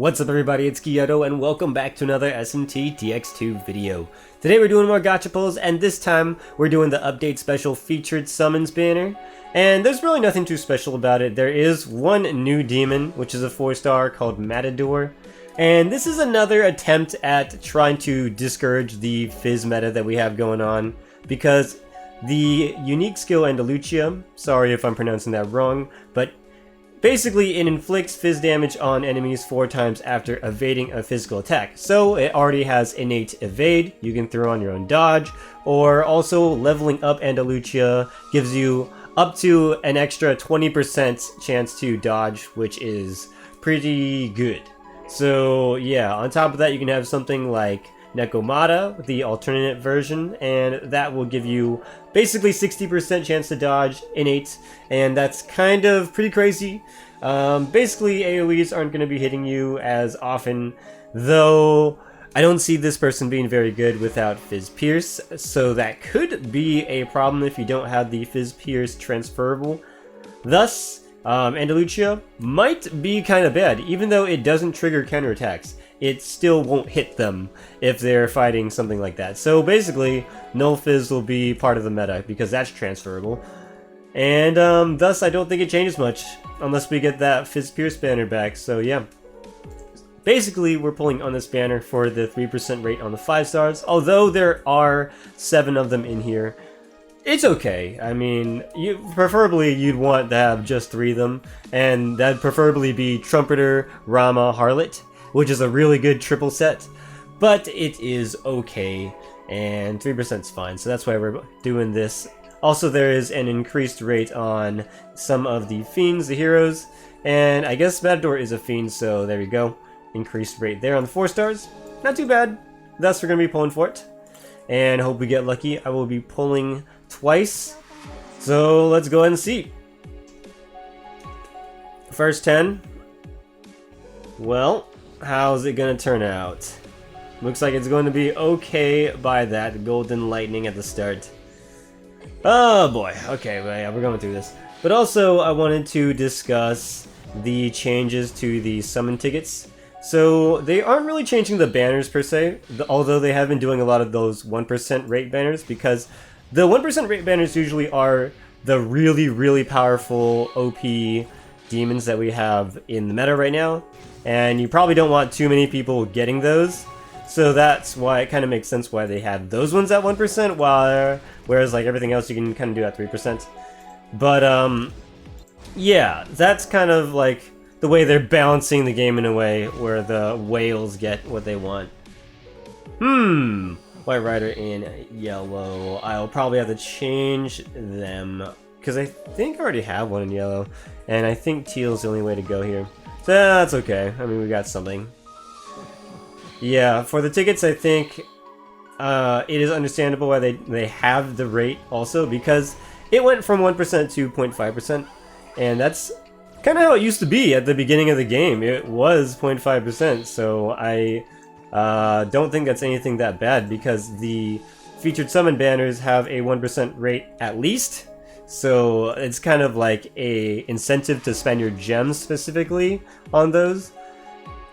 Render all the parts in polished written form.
What's up everybody, it's Kiyodo and welcome back to another SMT Dx2 video. Today we're doing more gacha pulls and this time we're doing the update special featured summons banner. And there's really nothing too special about it. There is one new demon, which is a 4-star called Matador. And this is another attempt at trying to discourage the Fizz meta that we have going on. Because the unique skill Andalucia, sorry if I'm pronouncing that wrong, but basically, it inflicts Fizz damage on enemies 4 times after evading a physical attack. So it already has innate evade, you can throw on your own dodge, or also leveling up Andalucia gives you up to an extra 20% chance to dodge, which is pretty good. So yeah, on top of that you can have something like Nekomata, the alternate version, and that will give you basically 60% chance to dodge innate, and that's kind of pretty crazy. Basically, AoEs aren't going to be hitting you as often, though I don't see this person being very good without Fizz Pierce, so that could be a problem if you don't have the Fizz Pierce transferable. Thus, Andalucia might be kind of bad, even though it doesn't trigger counterattacks. It still won't hit them if they're fighting something like that. So basically, no Fizz will be part of the meta because that's transferable. And thus, I don't think it changes much unless we get that Fizz Pierce banner back. So yeah. Basically, we're pulling on this banner for the 3% rate on the 5 stars. Although there are 7 of them in here, it's okay. I mean, preferably you'd want to have just 3 of them. And that'd preferably be Trumpeter, Rama, Harlot, which is a really good triple set, but it is okay, and 3% is fine, so that's why we're doing this. Also, there is an increased rate on some of the fiends, the heroes, and I guess Matador is a fiend, so there you go. Increased rate there on the 4 stars. Not too bad. Thus, we're going to be pulling for it, and hope we get lucky. I will be pulling twice, so let's go ahead and see. First 10. Well, how's it gonna turn out? Looks like it's going to be okay by that golden lightning at the start. Oh boy, okay, well, yeah, we're going through this. But also, I wanted to discuss the changes to the summon tickets. So, they aren't really changing the banners per se, although they have been doing a lot of those 1% rate banners, because the 1% rate banners usually are the really powerful OP demons that we have in the meta right now. And you probably don't want too many people getting those, so that's why it kind of makes sense why they have those ones at 1%, whereas like everything else you can kind of do at 3%. But yeah, that's kind of like the way they're balancing the game in a way where the whales get what they want. White Rider in yellow. I'll probably have to change them because I think I already have one in yellow, and I think teal's the only way to go here. So that's okay. I mean, we got something. Yeah, for the tickets, I think it is understandable why they have the rate also, because it went from 1% to 0.5%, and that's kind of how it used to be at the beginning of the game. It was 0.5%, so I don't think that's anything that bad, because the featured summon banners have a 1% rate at least. So it's kind of like a incentive to spend your gems specifically on those.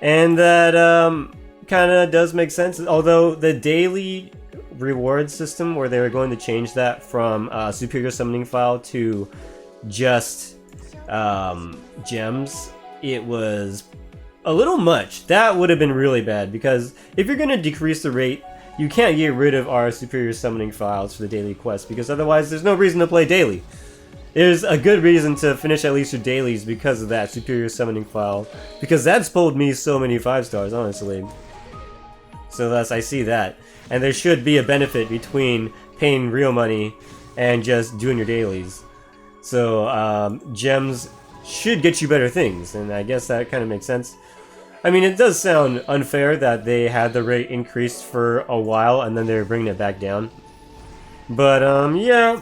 And that kind of does make sense. Although the daily reward system, where they were going to change that from superior summoning file to just gems, it was a little much. That would have been really bad, because if you're going to decrease the rate, you can't get rid of our superior summoning files for the daily quest, because otherwise there's no reason to play daily. There's a good reason to finish at least your dailies because of that superior summoning file, because that's pulled me so many 5 stars, honestly. So thus I see that, and there should be a benefit between paying real money and just doing your dailies. So gems should get you better things, and I guess that kind of makes sense. I mean, it does sound unfair that they had the rate increased for a while and then they're bringing it back down. But, yeah,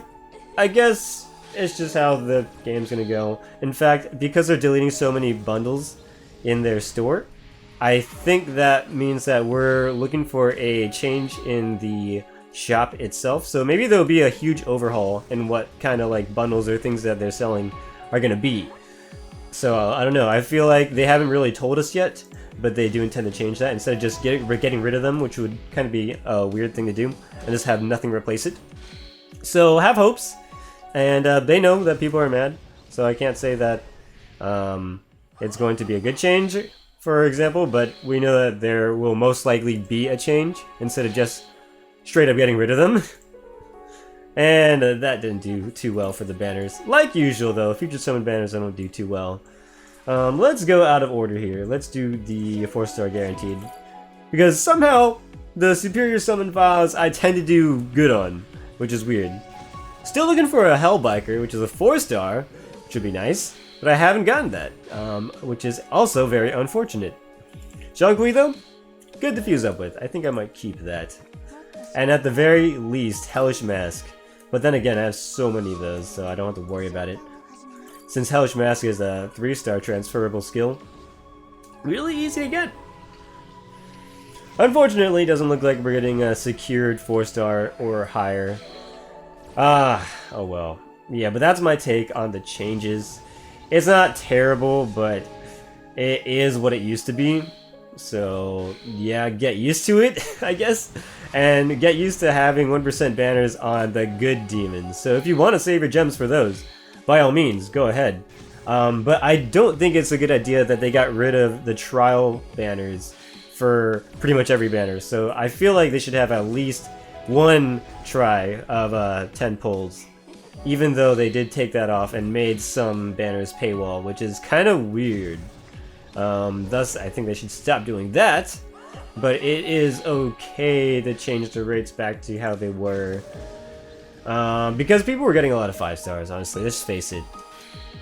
I guess it's just how the game's gonna go. In fact, because they're deleting so many bundles in their store, I think that means that we're looking for a change in the shop itself. So maybe there'll be a huge overhaul in what kind of like bundles or things that they're selling are gonna be. So I don't know, I feel like they haven't really told us yet, but they do intend to change that instead of just getting rid of them, which would kind of be a weird thing to do, and just have nothing replace it. So have hopes, and they know that people are mad, so I can't say that it's going to be a good change, for example, but we know that there will most likely be a change instead of just straight up getting rid of them. And that didn't do too well for the banners. Like usual though, featured summon banners don't do too well. Let's go out of order here. Let's do the 4-star guaranteed. Because somehow, the superior summon files I tend to do good on, which is weird. Still looking for a Hellbiker, which is a 4-star, which would be nice, but I haven't gotten that, which is also very unfortunate. Zhongli though, good to fuse up with. I think I might keep that. And at the very least, Hellish Mask. But then again, I have so many of those, so I don't have to worry about it. Since Hellish Mask is a 3-star transferable skill, really easy to get. Unfortunately, it doesn't look like we're getting a secured 4-star or higher. Oh well. Yeah, but that's my take on the changes. It's not terrible, but it is what it used to be. So, yeah, get used to it, I guess. And get used to having 1% banners on the good demons. So if you want to save your gems for those, by all means, go ahead. But I don't think it's a good idea that they got rid of the trial banners for pretty much every banner. So I feel like they should have at least one try of 10 pulls. Even though they did take that off and made some banners paywall, which is kind of weird. Thus, I think they should stop doing that. But it is okay to change the rates back to how they were. Because people were getting a lot of 5-stars, honestly, let's face it.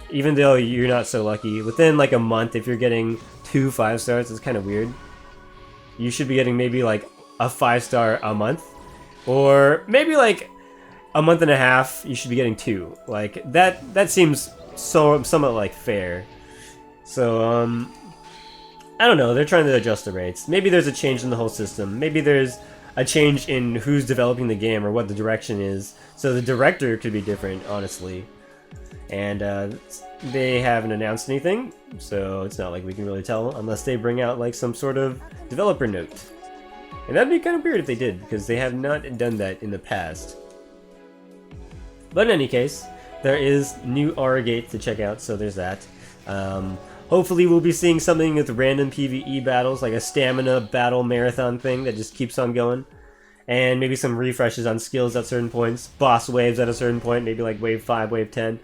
Even though you're not so lucky, within like a month, if you're getting 2 5-stars, it's kind of weird. You should be getting maybe like a 5-star a month. Or maybe like a month and a half, you should be getting 2. Like, that seems somewhat like fair. So, I don't know, they're trying to adjust the rates. Maybe there's a change in the whole system. Maybe there's a change in who's developing the game or what the direction is. So the director could be different, honestly. And they haven't announced anything, so it's not like we can really tell unless they bring out like some sort of developer note. And that'd be kind of weird if they did, because they have not done that in the past. But in any case, there is new Aura Gate to check out, so there's that. Hopefully we'll be seeing something with random PvE battles, like a stamina battle marathon thing that just keeps on going. And maybe some refreshes on skills at certain points, boss waves at a certain point, maybe like wave 5, wave 10.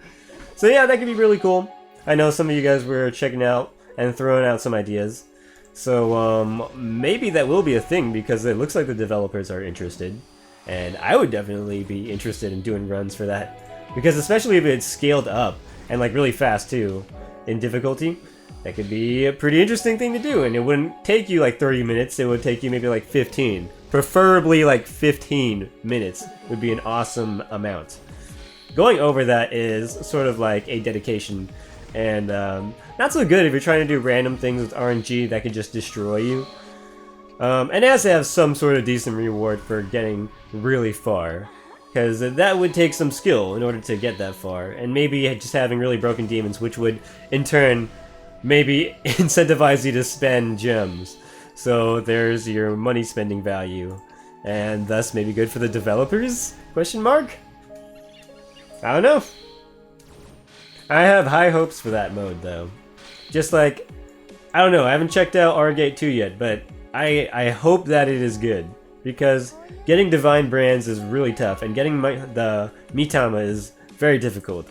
So yeah, that could be really cool. I know some of you guys were checking out and throwing out some ideas. So maybe that will be a thing, because it looks like the developers are interested. And I would definitely be interested in doing runs for that. Because especially if it's scaled up, and like really fast too, in difficulty, that could be a pretty interesting thing to do, and it wouldn't take you like 30 minutes, it would take you maybe like 15. Preferably like 15 minutes would be an awesome amount. Going over that is sort of like a dedication, and not so good if you're trying to do random things with RNG that could just destroy you. And it has to have some sort of decent reward for getting really far, because that would take some skill in order to get that far, and maybe just having really broken demons, which would in turn maybe incentivize you to spend gems. So there's your money spending value, and thus maybe good for the developers? Question mark? I don't know. I have high hopes for that mode though. Just like, I don't know, I haven't checked out Argate 2 yet, but I hope that it is good. Because getting Divine Brands is really tough, and getting the Mitama is very difficult.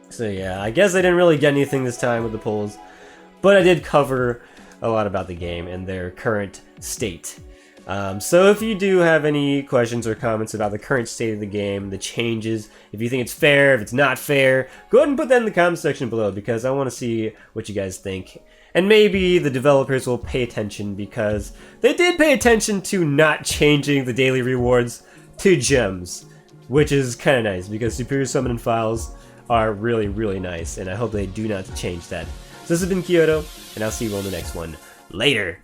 So yeah, I guess I didn't really get anything this time with the polls, but I did cover a lot about the game and their current state. So if you do have any questions or comments about the current state of the game, the changes, if you think it's fair, if it's not fair, go ahead and put that in the comment section below, because I want to see what you guys think. And maybe the developers will pay attention, because they did pay attention to not changing the daily rewards to gems, which is kind of nice, because superior summon files are really, really nice, and I hope they do not change that. So this has been Kiyodo, and I'll see you on the next one. Later!